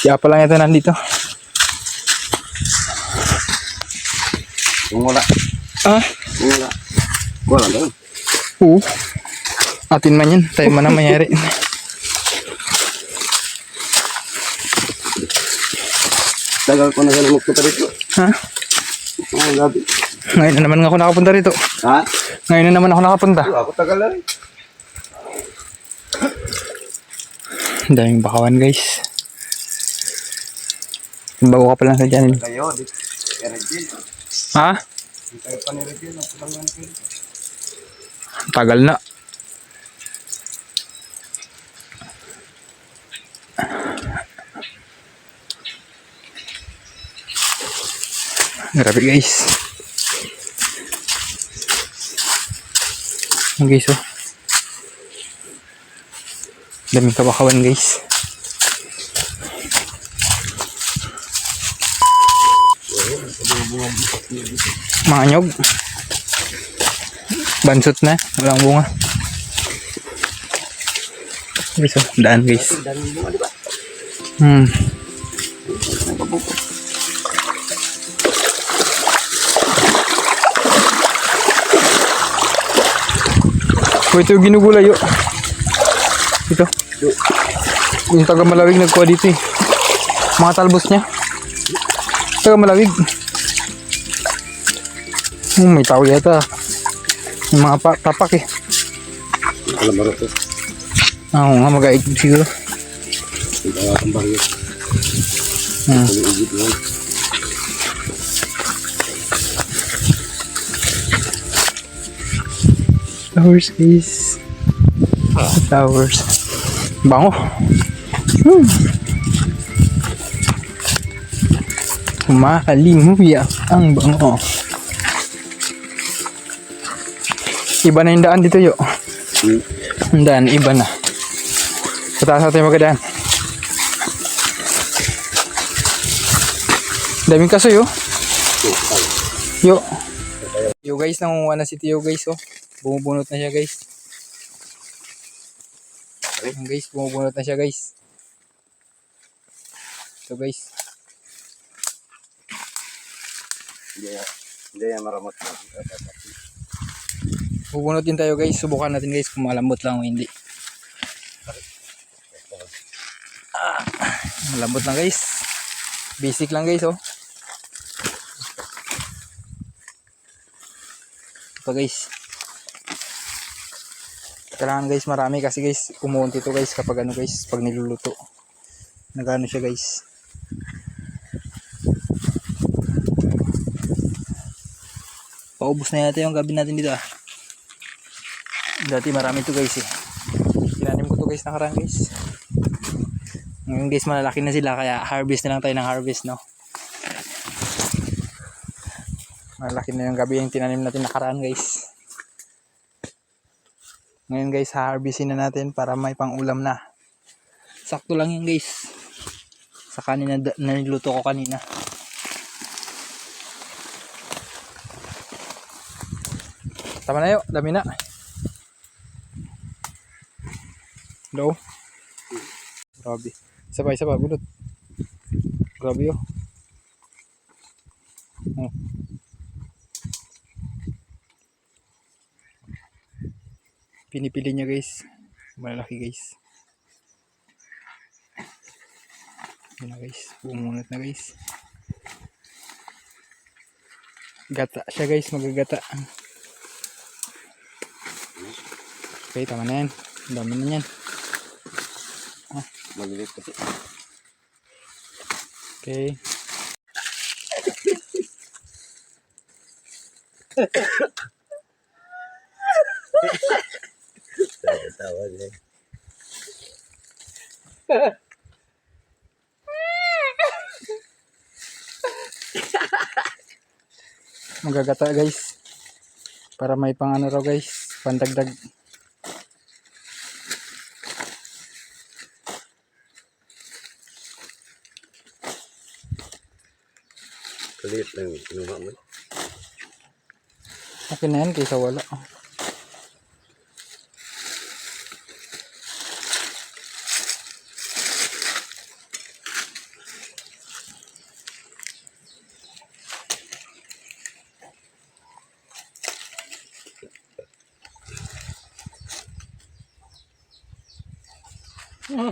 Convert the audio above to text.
Siya pa lang ito nandito. Kung wala. Ah? Kung wala. Wala daw. Oo. Atin man yan. Tayo man ang mayari. Tagal ko na sa namukta rito. Ha? Ang gabi. Ngayon na naman ako nakapunta rito. Ha? Ngayon na naman ako nakapunta. Ako tagal na rin. Ang daming bakawan guys. Bago ka pa lang sa dyan. Kayo, di. Regil. Ha? Di kayo pa ni Regil. Napulangan kayo. Tagal na. Grabe guys. Ang guys oh. Daming kabakawan guys. Mga nyog. Bansot na. Walang bunga. Guys oh. Daan guys. Oh, ito yung ginugulay yun. Ito. Yung taga Malawig nagkuha dito eh. Mga talbos niya. Taga Malawig. May tao yata. Yung mga tapak eh. Alam mo ito. Oo nga, mag-aigib siguro. Hindi ka akong baryo. Pag-iigib yun. Flowers guys. Flowers. Bango. Kumakalimuyap ang bango. Iba na yung daan dito yo. Ang daan, iba na. Sa taas natin magadaan. Daming kaso yo. Yo. Yo guys, nangunguha na si Tio guys oh. Bumubunot na siya guys. Ayan guys, bumubunot na siya guys. Ito guys. Hindi yan maramot na. Bubunot din tayo guys. Subukan natin guys kung malambot lang o hindi. Malambot lang guys. Basic lang guys oh. Ito guys. Kailangan guys marami kasi guys umuunti to guys kapag ano guys pag niluluto. Nagano siya guys. Paubos na yata yung gabi natin dito ah. Dati marami to guys eh. Tinanim ko to guys nakaraan guys. Ngayon guys malalaki na sila kaya harvest na lang tayo ng harvest no. Malaki na yung gabi yung tinanim natin nakaraan guys. Ngayon guys, ha-harvestin na natin para may pang-ulam na. Sakto lang yun guys. Sa kanina na niluto ko kanina. Tama na yun, dami na. Hello? Grabe. Isa pa, bulot. Grabe yun. Oh. Pinipili niya guys. Malaki guys. Yun na guys. Bumunot na guys. Gata siya guys. Magagata. Okay, tama na yan. Dami na yan. Malilit kasi. Okay. Tawag eh. Magagata guys. Para may pang ano raw guys. Pandagdag. Kalit lang kinuha mo. Okay na yan kaysa wala. Hmm.